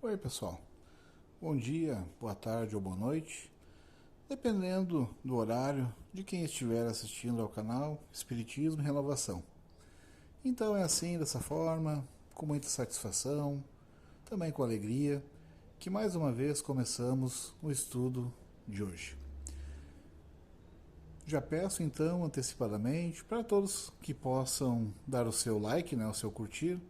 Oi, pessoal. Bom dia, boa tarde ou boa noite, dependendo do horário de quem estiver assistindo ao canal Espiritismo e Renovação. Então é assim, dessa forma, com muita satisfação, também com alegria, que mais uma vez começamos o estudo de hoje. Já peço então antecipadamente para todos que possam dar o seu like, o seu curtir,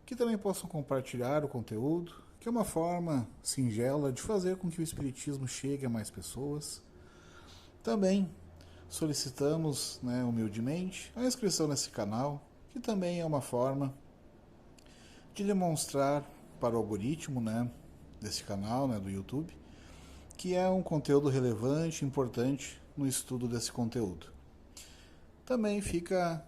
que também possam compartilhar o conteúdo, que é uma forma singela de fazer com que o Espiritismo chegue a mais pessoas. Também solicitamos, humildemente, a inscrição nesse canal, que também é uma forma de demonstrar para o algoritmo desse canal, do YouTube, que é um conteúdo relevante, importante no estudo desse conteúdo. Também fica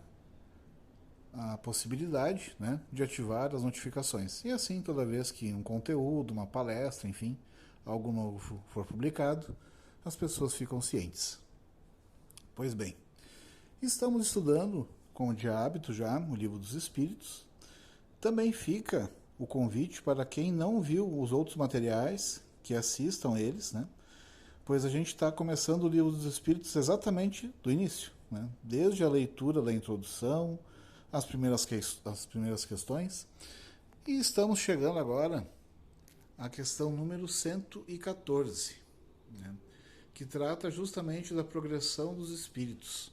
a possibilidade de ativar as notificações. E assim, toda vez que um conteúdo, uma palestra, enfim, algo novo for publicado, as pessoas ficam cientes. Pois bem, estamos estudando, como de hábito já, o Livro dos Espíritos. Também fica o convite para quem não viu os outros materiais, que assistam eles, pois a gente está começando o Livro dos Espíritos exatamente do início, desde a leitura da introdução, as primeiras questões, e estamos chegando agora à questão número 114, que trata justamente da progressão dos espíritos.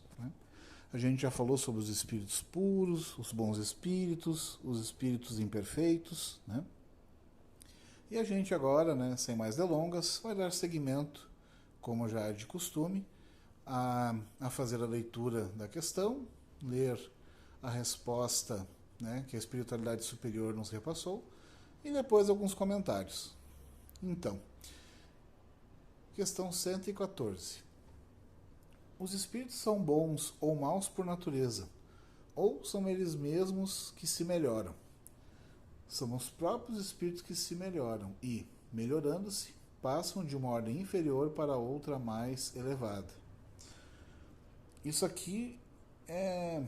A gente já falou sobre os espíritos puros, os bons espíritos, os espíritos imperfeitos, e a gente agora, sem mais delongas, vai dar seguimento, como já é de costume, a fazer a leitura da questão, ler a resposta que a espiritualidade superior nos repassou e depois alguns comentários. Então, questão 114. Os espíritos são bons ou maus por natureza, ou são eles mesmos que se melhoram? São os próprios espíritos que se melhoram e, melhorando-se, passam de uma ordem inferior para outra mais elevada. Isso aqui é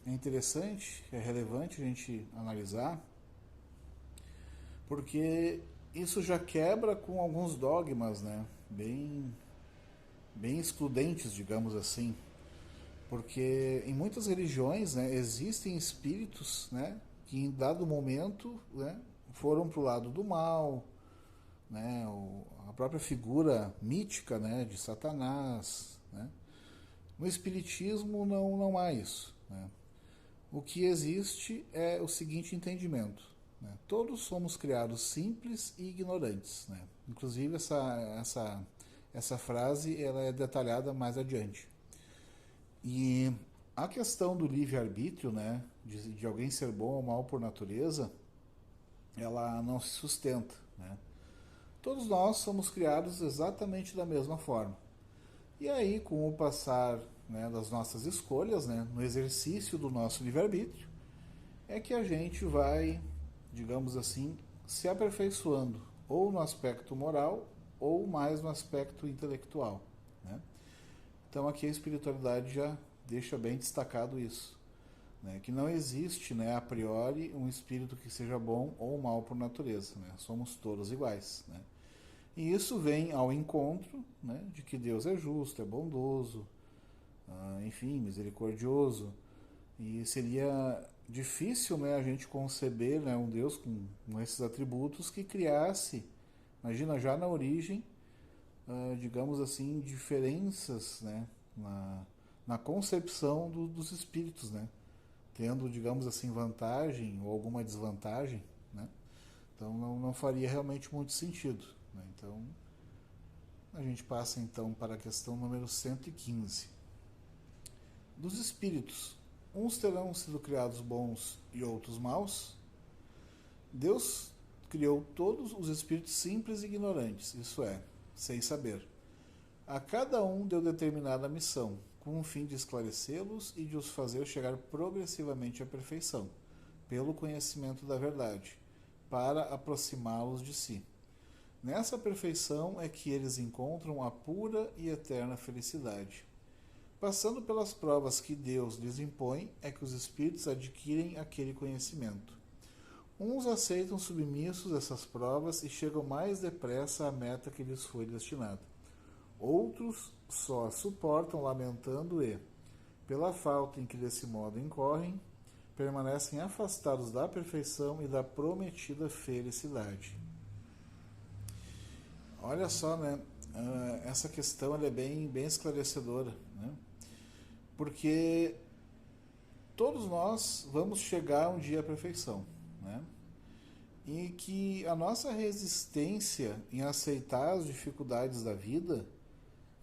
interessante, é relevante a gente analisar, porque isso já quebra com alguns dogmas, bem excludentes, digamos assim, porque em muitas religiões, existem espíritos, que em dado momento, foram para o lado do mal, a própria figura mítica, de Satanás, No espiritismo não há isso. O que existe é o seguinte entendimento: todos somos criados simples e ignorantes. Inclusive essa frase ela é detalhada mais adiante. E a questão do livre-arbítrio, de alguém ser bom ou mal por natureza, ela não se sustenta. Todos nós somos criados exatamente da mesma forma. E aí, com o passar das nossas escolhas, no exercício do nosso livre-arbítrio, é que a gente vai, digamos assim, se aperfeiçoando, ou no aspecto moral, ou mais no aspecto intelectual. Então aqui a espiritualidade já deixa bem destacado isso, que não existe a priori um espírito que seja bom ou mal por natureza, somos todos iguais. E isso vem ao encontro de que Deus é justo, é bondoso, enfim, misericordioso. E seria difícil a gente conceber um Deus com esses atributos que criasse, imagina, já na origem, digamos assim, diferenças na concepção dos espíritos, tendo, digamos assim, vantagem ou alguma desvantagem. Então não faria realmente muito sentido. Então, a gente passa então para a questão número 115. Dos espíritos, uns terão sido criados bons e outros maus? Deus criou todos os espíritos simples e ignorantes, isso é, sem saber. A cada um deu determinada missão, com o fim de esclarecê-los e de os fazer chegar progressivamente à perfeição, pelo conhecimento da verdade, para aproximá-los de si. Nessa perfeição é que eles encontram a pura e eterna felicidade. Passando pelas provas que Deus lhes impõe, é que os espíritos adquirem aquele conhecimento. Uns aceitam submissos essas provas e chegam mais depressa à meta que lhes foi destinada. Outros só suportam lamentando e, pela falta em que desse modo incorrem, permanecem afastados da perfeição e da prometida felicidade. Olha só, né? Essa questão ela é bem esclarecedora, né? Porque todos nós vamos chegar um dia à perfeição, né? E que a nossa resistência em aceitar as dificuldades da vida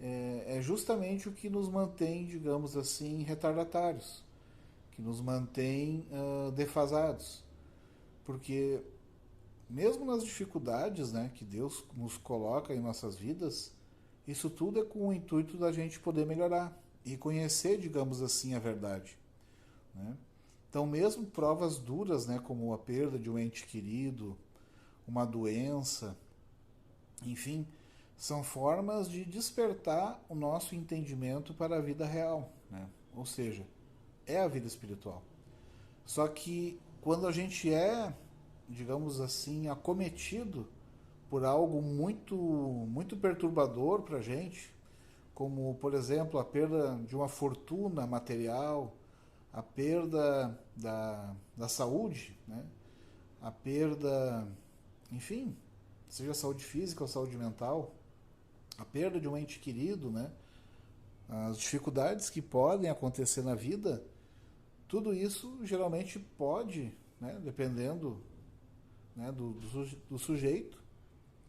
é justamente o que nos mantém, digamos assim, retardatários, que nos mantém defasados. Porque mesmo nas dificuldades, né, que Deus nos coloca em nossas vidas, isso tudo é com o intuito da gente poder melhorar e conhecer, digamos assim, a verdade, né? Então, mesmo provas duras, né, como a perda de um ente querido, uma doença, enfim, são formas de despertar o nosso entendimento para a vida real, né? Ou seja, é a vida espiritual. Só que quando a gente digamos assim, acometido por algo muito perturbador para a gente, como, por exemplo, a perda de uma fortuna material, a perda da saúde, né? A perda, enfim, seja saúde física ou saúde mental, a perda de um ente querido, né? As dificuldades que podem acontecer na vida, tudo isso geralmente pode, né, dependendo, né, do sujeito,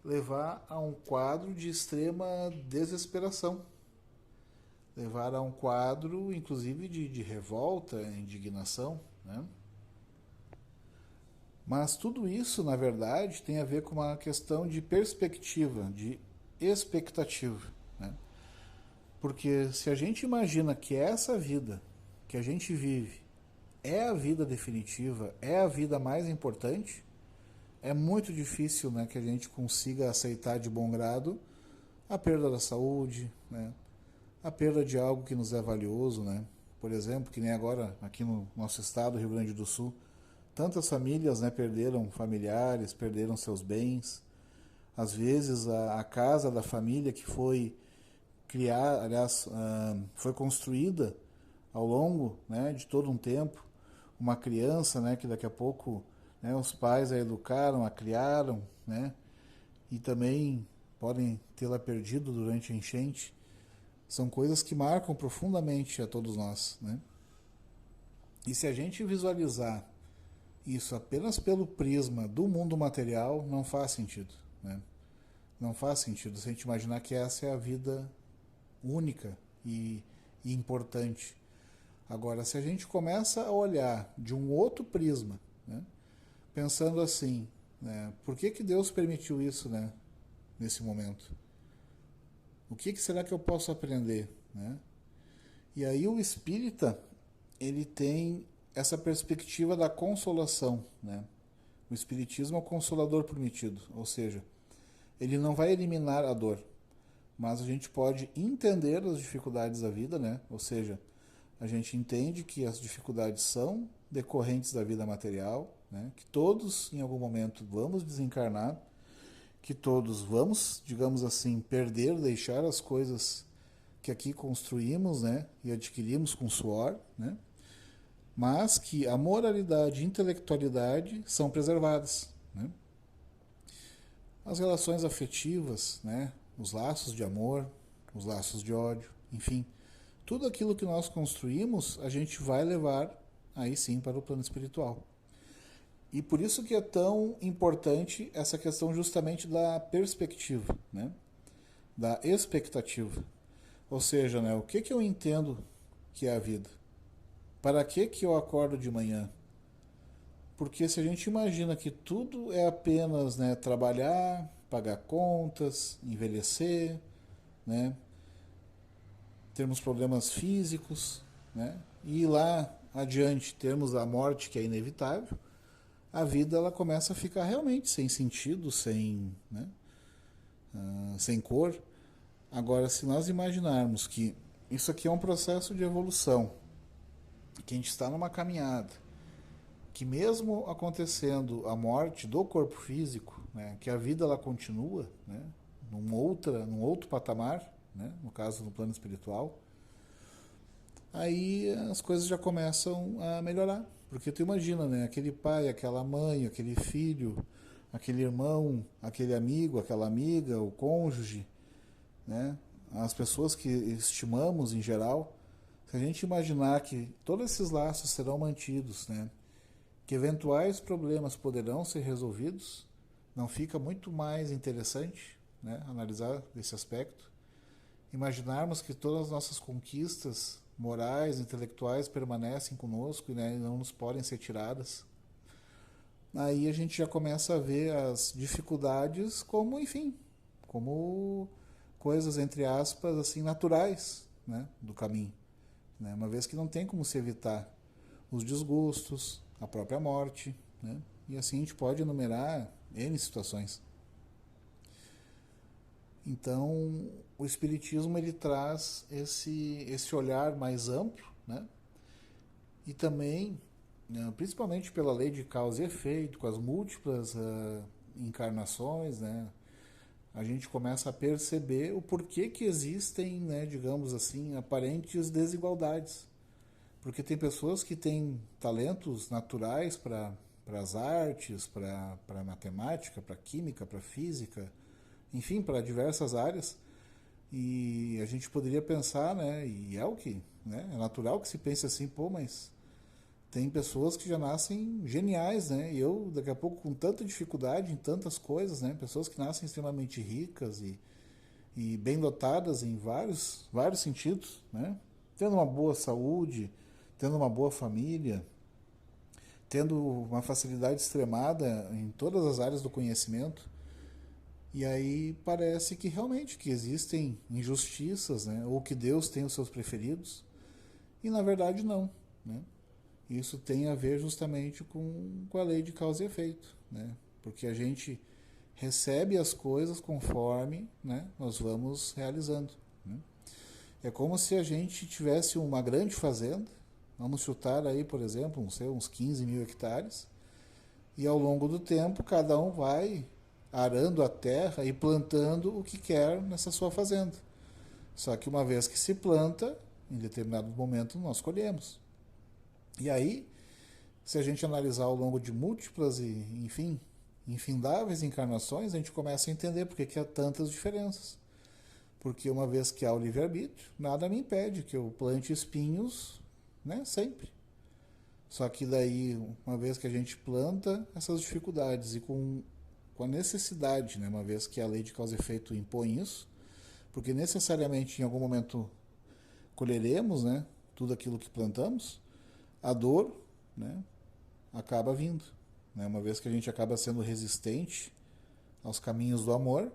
levar a um quadro de extrema desesperação, levar a um quadro, inclusive, de revolta, indignação, né? Mas tudo isso, na verdade, tem a ver com uma questão de perspectiva, de expectativa, né? Porque se a gente imagina que essa vida que a gente vive é a vida definitiva, é a vida mais importante, é muito difícil, né, que a gente consiga aceitar de bom grado a perda da saúde, né, a perda de algo que nos é valioso, né? Por exemplo, que nem agora aqui no nosso estado, Rio Grande do Sul, tantas famílias, né, perderam familiares, perderam seus bens. Às vezes a casa da família que foi criar, aliás, foi construída ao longo, né, de todo um tempo, uma criança, né, que daqui a pouco, né, os pais a educaram, a criaram, né, e também podem tê-la perdido durante a enchente. São coisas que marcam profundamente a todos nós, né? E se a gente visualizar isso apenas pelo prisma do mundo material, não faz sentido, né? Não faz sentido se a gente imaginar que essa é a vida única e importante. Agora, se a gente começa a olhar de um outro prisma, né, pensando assim, né, por que Deus permitiu isso, né, nesse momento? O que será que eu posso aprender, né? E aí o espírita, ele tem essa perspectiva da consolação, né? O espiritismo é o consolador prometido, ou seja, ele não vai eliminar a dor, mas a gente pode entender as dificuldades da vida, né? Ou seja, a gente entende que as dificuldades são decorrentes da vida material, né? Que todos, em algum momento, vamos desencarnar, que todos vamos, digamos assim, perder, deixar as coisas que aqui construímos, né? E adquirimos com suor, né? Mas que a moralidade e a intelectualidade são preservadas, né? As relações afetivas, né? Os laços de amor, os laços de ódio, enfim, tudo aquilo que nós construímos, a gente vai levar aí sim para o plano espiritual. E por isso que é tão importante essa questão justamente da perspectiva, né? Da expectativa. Ou seja, né, o que eu entendo que é a vida? Para que eu acordo de manhã? Porque se a gente imagina que tudo é apenas, né, trabalhar, pagar contas, envelhecer, né, termos problemas físicos, né, e lá adiante termos a morte que é inevitável, a vida ela começa a ficar realmente sem sentido, né, sem cor. Agora, se nós imaginarmos que isso aqui é um processo de evolução, que a gente está numa caminhada, que mesmo acontecendo a morte do corpo físico, né, que a vida ela continua, né, num outro patamar, né, no caso no plano espiritual, aí as coisas já começam a melhorar. Porque tu imagina, né, aquele pai, aquela mãe, aquele filho, aquele irmão, aquele amigo, aquela amiga, o cônjuge, né, as pessoas que estimamos em geral, se a gente imaginar que todos esses laços serão mantidos, né, que eventuais problemas poderão ser resolvidos, não fica muito mais interessante, né, analisar esse aspecto? Imaginarmos que todas as nossas conquistas morais, intelectuais permanecem conosco, né, e não nos podem ser tiradas. Aí a gente já começa a ver as dificuldades como, enfim, como coisas, entre aspas, assim, naturais, né, do caminho, né, uma vez que não tem como se evitar os desgostos, a própria morte, né, e assim a gente pode enumerar N situações. Então, o Espiritismo ele traz esse olhar mais amplo, né, e também, né, principalmente pela lei de causa e efeito, com as múltiplas encarnações, né, a gente começa a perceber o porquê que existem, né, digamos assim, aparentes desigualdades. Porque tem pessoas que têm talentos naturais para as artes, para a matemática, para a química, para a física, enfim, para diversas áreas. E a gente poderia pensar, né, e é o que, né, é natural que se pense assim, pô, mas tem pessoas que já nascem geniais, né? E eu, daqui a pouco, com tanta dificuldade em tantas coisas, né? Pessoas que nascem extremamente ricas e bem dotadas em vários sentidos, né? Tendo uma boa saúde, tendo uma boa família, tendo uma facilidade extremada em todas as áreas do conhecimento. E aí parece que realmente que existem injustiças, né? Ou que Deus tem os seus preferidos. E na verdade não, né? Isso tem a ver justamente com a lei de causa e efeito, né? Porque a gente recebe as coisas conforme, né, nós vamos realizando, né? É como se a gente tivesse uma grande fazenda, vamos chutar aí, por exemplo, uns 15 mil hectares, e ao longo do tempo cada um vai arando a terra e plantando o que quer nessa sua fazenda. Só que uma vez que se planta, em determinado momento nós colhemos. E aí, se a gente analisar ao longo de múltiplas e, enfim, infindáveis encarnações, a gente começa a entender por que há tantas diferenças. Porque uma vez que há o livre-arbítrio, nada me impede que eu plante espinhos, né, sempre. Só que daí, uma vez que a gente planta essas dificuldades e com a necessidade, né, uma vez que a lei de causa e efeito impõe isso, porque necessariamente em algum momento colheremos, né, tudo aquilo que plantamos, a dor, né, acaba vindo, né, uma vez que a gente acaba sendo resistente aos caminhos do amor,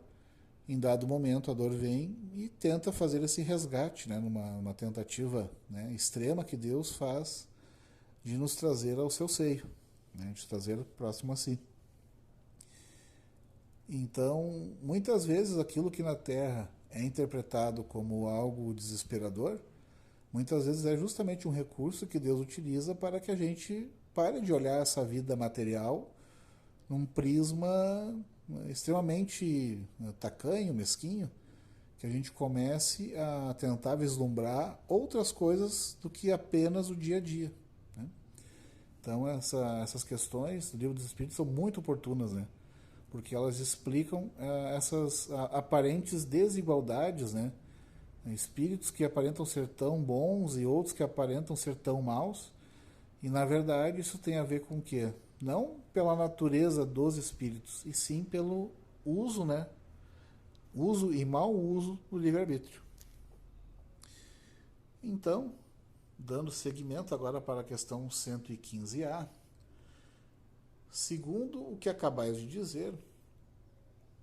em dado momento a dor vem e tenta fazer esse resgate, né, numa tentativa, né, extrema que Deus faz de nos trazer ao seu seio, né, de trazer próximo a si. Então, muitas vezes aquilo que na Terra é interpretado como algo desesperador, muitas vezes é justamente um recurso que Deus utiliza para que a gente pare de olhar essa vida material num prisma extremamente tacanho, mesquinho, que a gente comece a tentar vislumbrar outras coisas do que apenas o dia a dia, né? Então essas questões do Livro dos Espíritos são muito oportunas, né? Porque elas explicam essas aparentes desigualdades, né? Espíritos que aparentam ser tão bons e outros que aparentam ser tão maus. E na verdade isso tem a ver com o quê? Não pela natureza dos espíritos, e sim pelo uso, né? Uso e mau uso do livre-arbítrio. Então, dando seguimento agora para a questão 115A, segundo o que acabais de dizer,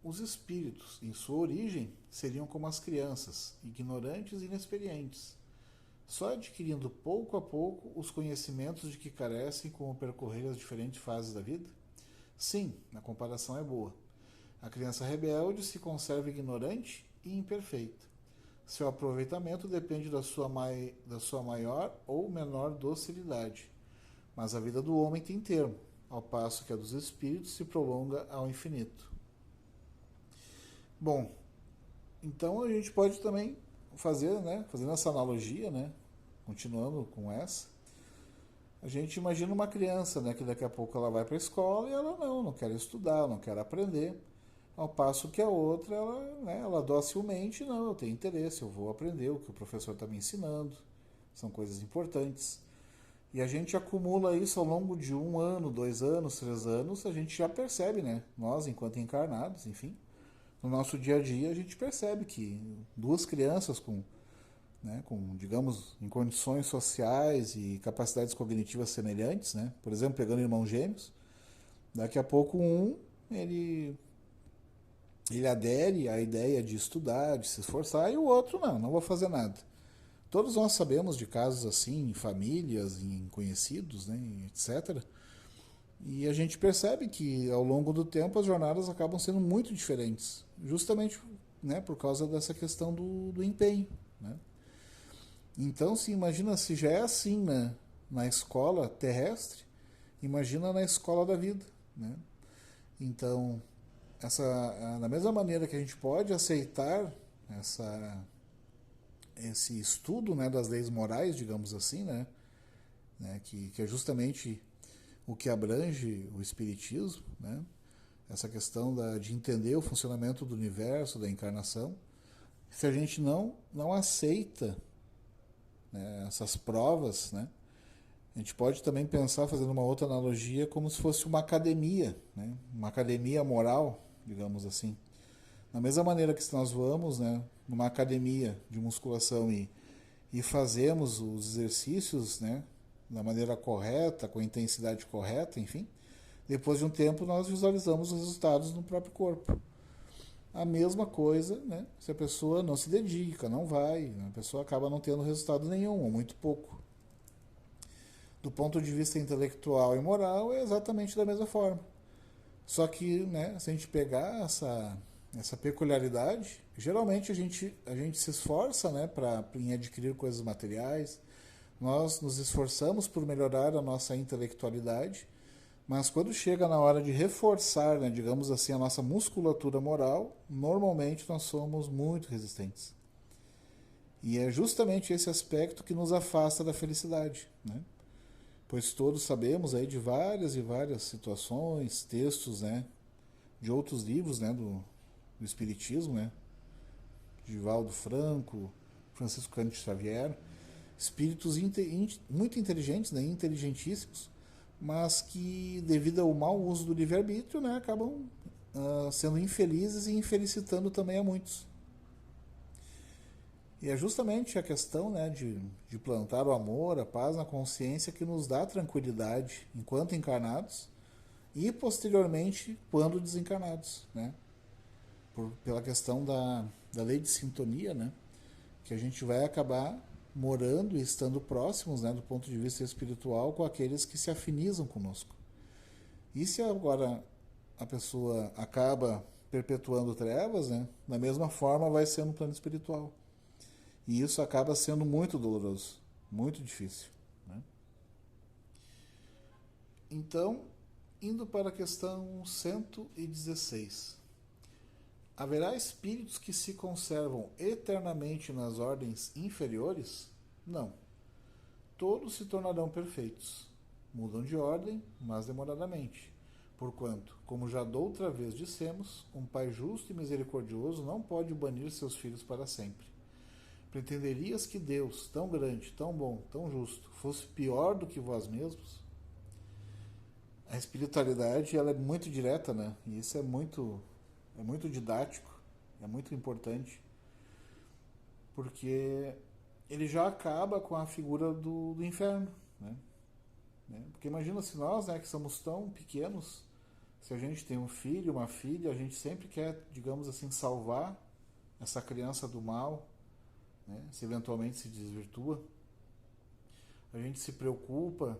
os espíritos, em sua origem, seriam como as crianças, ignorantes e inexperientes, só adquirindo pouco a pouco os conhecimentos de que carecem com o percorrer as diferentes fases da vida? Sim, a comparação é boa. A criança rebelde se conserva ignorante e imperfeita. Seu aproveitamento depende da sua maior ou menor docilidade. mas a vida do homem tem termo, ao passo que a dos espíritos se prolonga ao infinito. Bom, então a gente pode também fazer, né, fazendo essa analogia, né, continuando com essa, a gente imagina uma criança, né, que daqui a pouco ela vai para a escola e ela não quer estudar, não quer aprender, ao passo que a outra, ela docilmente, não, eu tenho interesse, eu vou aprender o que o professor está me ensinando, são coisas importantes. E a gente acumula isso ao longo de 1 ano, 2 anos, 3 anos, a gente já percebe, né, nós enquanto encarnados, enfim, no nosso dia a dia a gente percebe que duas crianças com, digamos, em condições sociais e capacidades cognitivas semelhantes, né? Por exemplo, pegando irmãos gêmeos, daqui a pouco ele adere à ideia de estudar, de se esforçar, e o outro não vou fazer nada. Todos nós sabemos de casos assim, em famílias, em conhecidos, né, etc. E a gente percebe que ao longo do tempo as jornadas acabam sendo muito diferentes, justamente, né, por causa dessa questão do empenho, né? Então, se imagina se já é assim, né, na escola terrestre, imagina na escola da vida, né? Então, da mesma maneira que a gente pode aceitar esse estudo, né, das leis morais, digamos assim, né, que é justamente o que abrange o espiritismo, né? Essa questão de entender o funcionamento do universo, da encarnação. Se a gente não aceita, né, essas provas, né, a gente pode também pensar, fazendo uma outra analogia, como se fosse uma academia, né, uma academia moral, digamos assim. Da mesma maneira que se nós vamos, né, numa academia de musculação e fazemos os exercícios, né, da maneira correta, com a intensidade correta, enfim, depois de um tempo nós visualizamos os resultados no próprio corpo. A mesma coisa, né, se a pessoa não se dedica, não vai, a pessoa acaba não tendo resultado nenhum, ou muito pouco. Do ponto de vista intelectual e moral, é exatamente da mesma forma. Só que, né, se a gente pegar essa peculiaridade, geralmente a gente se esforça, né, em adquirir coisas materiais, nós nos esforçamos por melhorar a nossa intelectualidade, mas quando chega na hora de reforçar, né, digamos assim, a nossa musculatura moral, normalmente nós somos muito resistentes. E é justamente esse aspecto que nos afasta da felicidade, né? Pois todos sabemos aí de várias e várias situações, textos, né, de outros livros, né, do Espiritismo, né, Divaldo Franco, Francisco Cândido Xavier, espíritos muito inteligentes, né, inteligentíssimos, mas que, devido ao mau uso do livre-arbítrio, né, acabam sendo infelizes e infelicitando também a muitos. E é justamente a questão, né, de plantar o amor, a paz na consciência que nos dá tranquilidade enquanto encarnados e posteriormente quando desencarnados, né? Pela questão da lei de sintonia, né? Que a gente vai acabar morando e estando próximos, né, do ponto de vista espiritual, com aqueles que se afinizam conosco. E se agora a pessoa acaba perpetuando trevas, né, da mesma forma vai ser no plano espiritual. E isso acaba sendo muito doloroso, muito difícil, né? Então, indo para a questão 116. Haverá espíritos que se conservam eternamente nas ordens inferiores? Não. Todos se tornarão perfeitos. Mudam de ordem, mas demoradamente. Porquanto, como já doutra vez dissemos, um Pai justo e misericordioso não pode banir seus filhos para sempre. Pretenderias que Deus, tão grande, tão bom, tão justo, fosse pior do que vós mesmos? A espiritualidade, ela é muito direta, né? E isso é muito didático, é muito importante, porque ele já acaba com a figura do inferno, né? Porque imagina se nós, né, que somos tão pequenos, se a gente tem um filho, uma filha, a gente sempre quer, digamos assim, salvar essa criança do mal, né, se eventualmente se desvirtua, a gente se preocupa,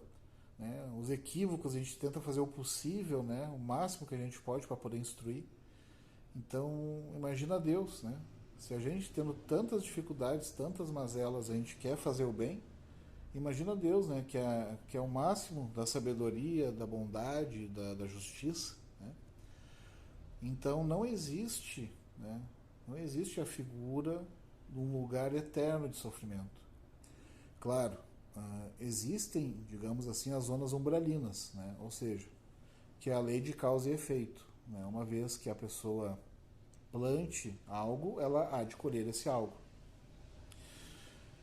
né, os equívocos a gente tenta fazer o possível, né, o máximo que a gente pode para poder instruir. Então, imagina Deus, né? Se a gente tendo tantas dificuldades, tantas mazelas, a gente quer fazer o bem, Imagina Deus, né, que é o máximo da sabedoria, da bondade, da justiça, né? Então não existe, né, não existe a figura de um lugar eterno de sofrimento. Claro, existem, digamos assim, as zonas umbralinas, né? Ou seja, que é a lei de causa e efeito. Né? Uma vez que a pessoa plante algo, ela há de colher esse algo.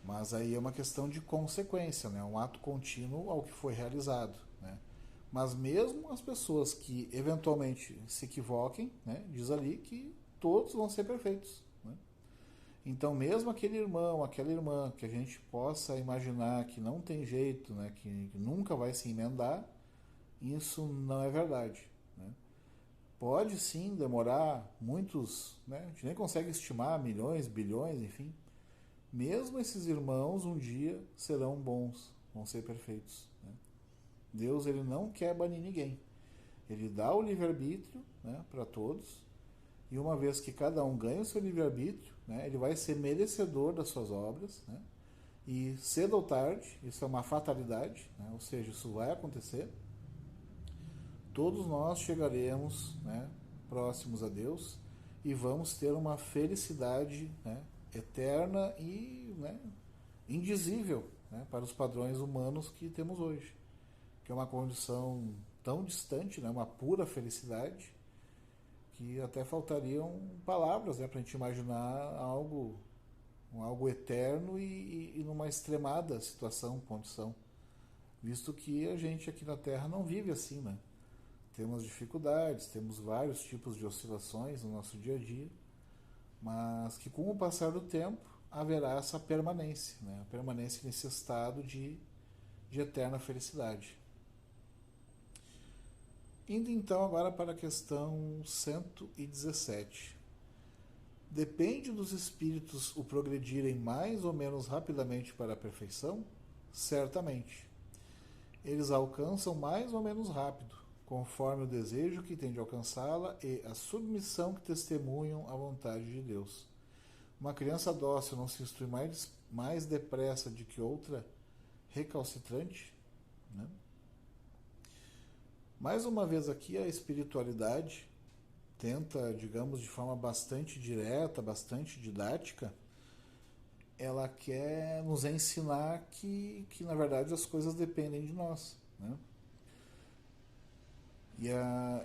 Mas aí é uma questão de consequência, né? Um ato contínuo ao que foi realizado. Né? Mas mesmo as pessoas que eventualmente se equivoquem, né? Diz ali que todos vão ser perfeitos. Né? Então, mesmo aquele irmão, aquela irmã que a gente possa imaginar que não tem jeito, né? Que nunca vai se emendar, isso não é verdade. Né? Pode sim demorar muitos, né? A gente nem consegue estimar milhões, bilhões, enfim. Mesmo esses irmãos um dia serão bons, vão ser perfeitos. Né? Deus ele não quer banir ninguém. Ele dá o livre-arbítrio, né, para todos, e uma vez que cada um ganha o seu livre-arbítrio, né, ele vai ser merecedor das suas obras, né, e cedo ou tarde, isso é uma fatalidade, né, ou seja, isso vai acontecer, todos nós chegaremos, né, próximos a Deus e vamos ter uma felicidade, né, eterna e, né, indizível, né, para os padrões humanos que temos hoje, que é uma condição tão distante, né, uma pura felicidade, que até faltariam palavras, né, para a gente imaginar algo eterno e numa extremada situação, condição, visto que a gente aqui na Terra não vive assim, né? Temos dificuldades, temos vários tipos de oscilações no nosso dia a dia, mas que com o passar do tempo haverá essa permanência, né? A permanência nesse estado de eterna felicidade. Indo então agora para a questão 117. Depende dos espíritos o progredirem mais ou menos rapidamente para a perfeição? Certamente. Eles alcançam mais ou menos rápido, conforme o desejo que tem de alcançá-la e a submissão que testemunham à vontade de Deus. Uma criança dócil não se instrui mais depressa do que outra recalcitrante? Né? Mais uma vez aqui a espiritualidade tenta, digamos, de forma bastante direta, bastante didática, ela quer nos ensinar que na verdade as coisas dependem de nós. Né?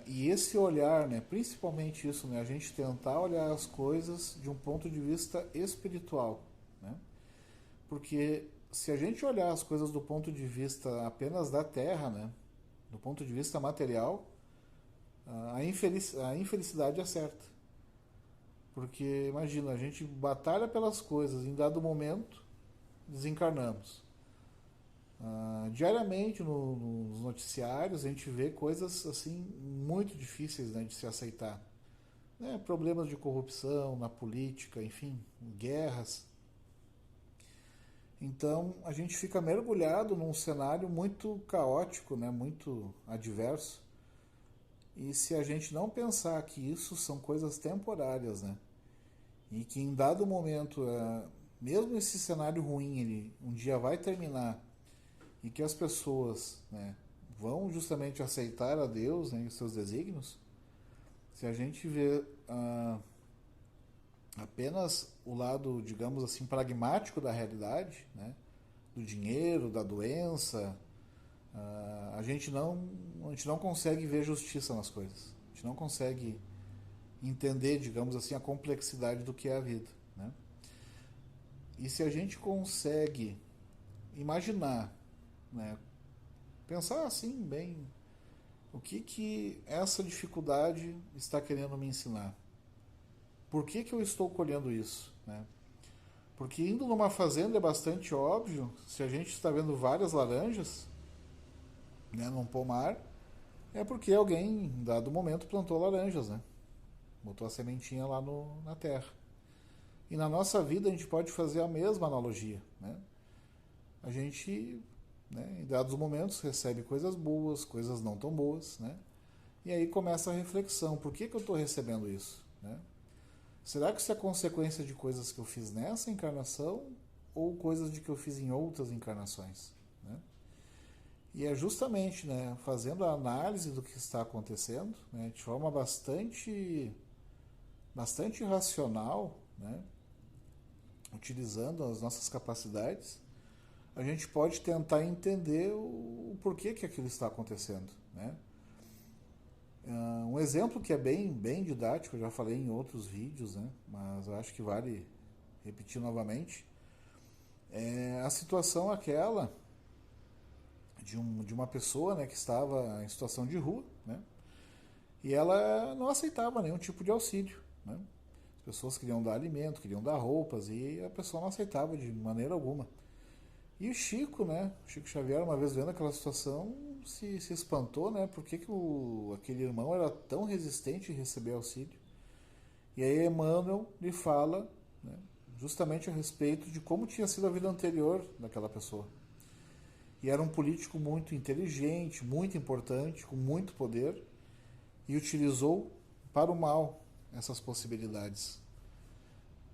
E esse olhar, né, principalmente isso, né, a gente tentar olhar as coisas de um ponto de vista espiritual. Né? Porque se a gente olhar as coisas do ponto de vista apenas da Terra, né, do ponto de vista material, a infelicidade é certa. Porque imagina, a gente batalha pelas coisas, em dado momento desencarnamos. Diariamente nos noticiários a gente vê coisas assim muito difíceis, né, de se aceitar. Né? Problemas de corrupção na política, enfim, guerras. Então a gente fica mergulhado num cenário muito caótico, né, muito adverso. E se a gente não pensar que isso são coisas temporárias, né, e que em dado momento, mesmo esse cenário ruim, ele um dia vai terminar e que as pessoas, né, vão justamente aceitar a Deus, né, e os seus desígnios, se a gente vê apenas o lado, digamos assim, pragmático da realidade, né, do dinheiro, da doença, a gente não consegue ver justiça nas coisas. A gente não consegue entender, digamos assim, a complexidade do que é a vida. Né? E se a gente consegue imaginar, né, pensar assim bem, o que essa dificuldade está querendo me ensinar? Por que eu estou colhendo isso? Né? Porque indo numa fazenda é bastante óbvio, se a gente está vendo várias laranjas, né, num pomar, é porque alguém, em dado momento, plantou laranjas, né? Botou a sementinha lá na terra. E na nossa vida a gente pode fazer a mesma analogia, né? A gente, né, em dados momentos, recebe coisas boas, coisas não tão boas, né? E aí começa a reflexão, por que eu estou recebendo isso? Né? Será que isso é consequência de coisas que eu fiz nessa encarnação ou coisas de que eu fiz em outras encarnações? E é justamente, né, fazendo a análise do que está acontecendo, né, de forma bastante racional, né, utilizando as nossas capacidades, a gente pode tentar entender o porquê que aquilo está acontecendo, né? Um exemplo que é bem didático, eu já falei em outros vídeos, né, mas eu acho que vale repetir novamente, é a situação aquela de uma pessoa, né, que estava em situação de rua, né, e ela não aceitava nenhum tipo de auxílio, né? As pessoas queriam dar alimento, queriam dar roupas e a pessoa não aceitava de maneira alguma. E o Chico, né, o Chico Xavier, uma vez vendo aquela situação, se espantou, né, por que, aquele irmão era tão resistente em receber auxílio. E aí Emmanuel lhe fala, né, justamente a respeito de como tinha sido a vida anterior daquela pessoa. E era um político muito inteligente, muito importante, com muito poder, e utilizou para o mal essas possibilidades,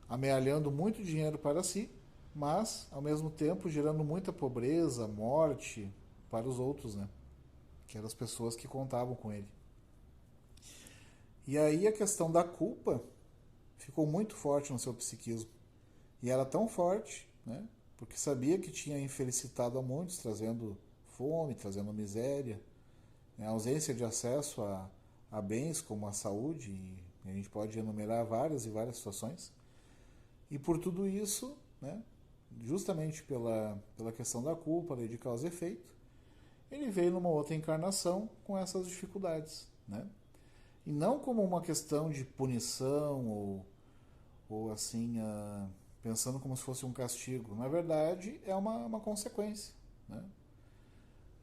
amealhando muito dinheiro para si, mas ao mesmo tempo gerando muita pobreza, morte para os outros, né? Que eram as pessoas que contavam com ele. E aí a questão da culpa ficou muito forte no seu psiquismo. E era tão forte, né? Porque sabia que tinha infelicitado a muitos, trazendo fome, trazendo miséria, né? Ausência de acesso a bens como a saúde, e a gente pode enumerar várias e várias situações. E por tudo isso, né, justamente pela questão da culpa, lei de causa e efeito, ele veio numa outra encarnação com essas dificuldades, né? E não como uma questão de punição ou assim, pensando como se fosse um castigo. Na verdade, é uma consequência, né?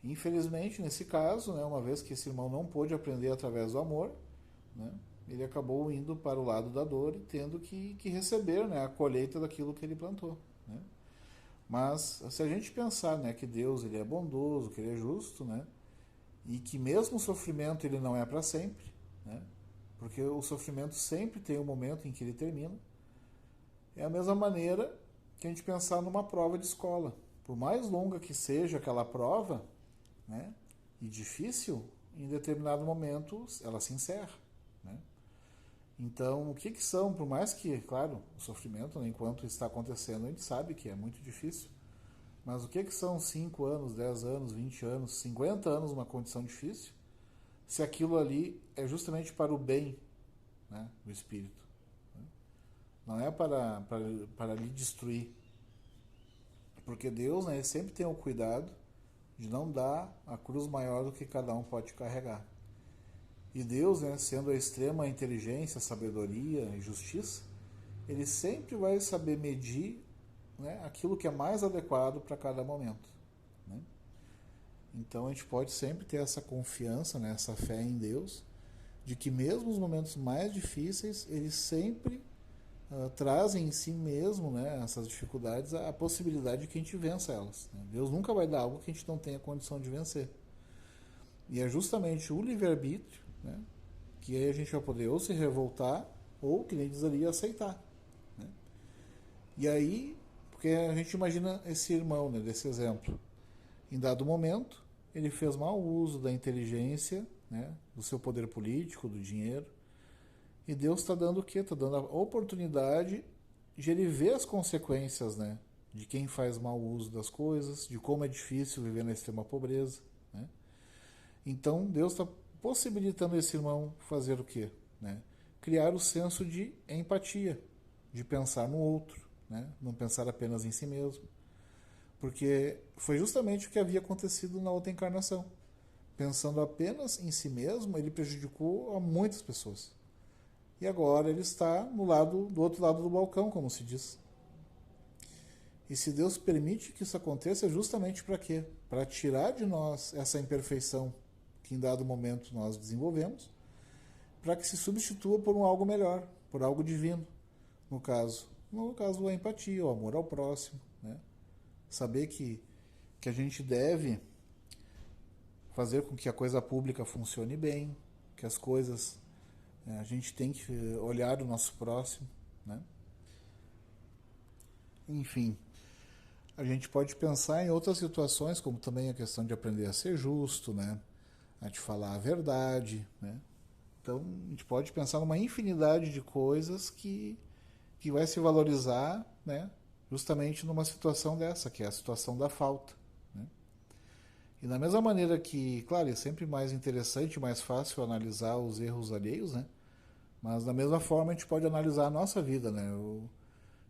Infelizmente, nesse caso, né, uma vez que esse irmão não pôde aprender através do amor, né, ele acabou indo para o lado da dor e tendo que receber, né, a colheita daquilo que ele plantou, né? Mas se a gente pensar, né, que Deus ele é bondoso, que ele é justo, né, e que mesmo o sofrimento ele não é para sempre, né, porque o sofrimento sempre tem um momento em que ele termina, é a mesma maneira que a gente pensar numa prova de escola. Por mais longa que seja aquela prova, né, e difícil, em determinado momento ela se encerra, né? Então, o que são, por mais que, claro, o sofrimento, né, enquanto está acontecendo, a gente sabe que é muito difícil, mas o que são 5 anos, 10 anos, 20 anos, 50 anos uma condição difícil, se aquilo ali é justamente para o bem, né, do espírito, né? Não é para lhe destruir, porque Deus, né, sempre tem o cuidado de não dar a cruz maior do que cada um pode carregar. E Deus, né, sendo a extrema inteligência, sabedoria e justiça, ele sempre vai saber medir, né, aquilo que é mais adequado para cada momento, né? Então a gente pode sempre ter essa confiança, né, essa fé em Deus, de que mesmo os momentos mais difíceis, eles sempre trazem em si mesmo, né, essas dificuldades, a possibilidade de que a gente vença elas, né? Deus nunca vai dar algo que a gente não tenha condição de vencer. E é justamente o livre-arbítrio, né, que aí a gente vai poder ou se revoltar ou, que nem diz ali, aceitar, né? E aí, porque a gente imagina esse irmão, né, desse exemplo, em dado momento, ele fez mau uso da inteligência, né, do seu poder político, do dinheiro, e Deus está dando o quê? Está dando a oportunidade de ele ver as consequências, né, de quem faz mau uso das coisas, de como é difícil viver na extrema pobreza, né? Então Deus está possibilitando esse irmão fazer o quê? Né? Criar o senso de empatia, de pensar no outro, né? Não pensar apenas em si mesmo. Porque foi justamente o que havia acontecido na outra encarnação. Pensando apenas em si mesmo, ele prejudicou a muitas pessoas. E agora ele está do outro lado do balcão, como se diz. E se Deus permite que isso aconteça, é justamente para quê? Para tirar de nós essa imperfeição que em dado momento nós desenvolvemos, para que se substitua por um algo melhor, por algo divino. No caso a empatia, o amor ao próximo, né? Saber que a gente deve fazer com que a coisa pública funcione bem, que as coisas, a gente tem que olhar o nosso próximo, né? Enfim, A gente pode pensar em outras situações, como também a questão de aprender a ser justo, né? A te falar a verdade, né? Então, a gente pode pensar numa infinidade de coisas que vai se valorizar, né? Justamente numa situação dessa, que é a situação da falta, né? E da mesma maneira que, claro, é sempre mais interessante, mais fácil analisar os erros alheios, né? Mas da mesma forma a gente pode analisar a nossa vida, né?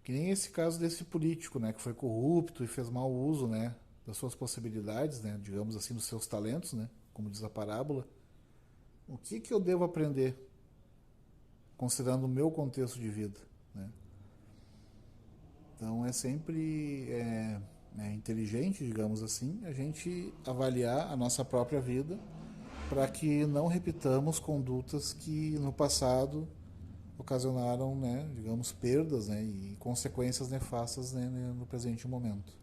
Que nem esse caso desse político, né? Que foi corrupto e fez mau uso, né? Das suas possibilidades, né? Digamos assim, dos seus talentos, né? Como diz a parábola. O que eu devo aprender, considerando o meu contexto de vida, né? Então é sempre inteligente, digamos assim, a gente avaliar a nossa própria vida para que não repitamos condutas que no passado ocasionaram, né, digamos, perdas, né, e consequências nefastas, né, no presente momento.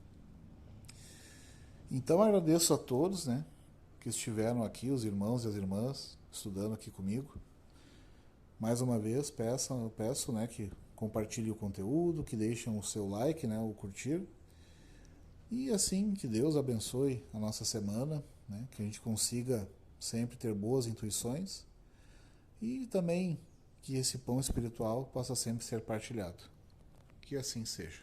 Então agradeço a todos, né, que estiveram aqui, os irmãos e as irmãs, estudando aqui comigo. Mais uma vez, peço, né, que compartilhe o conteúdo, que deixem o seu like, né, o curtir. E assim, que Deus abençoe a nossa semana, né, que a gente consiga sempre ter boas intuições e também que esse pão espiritual possa sempre ser partilhado. Que assim seja.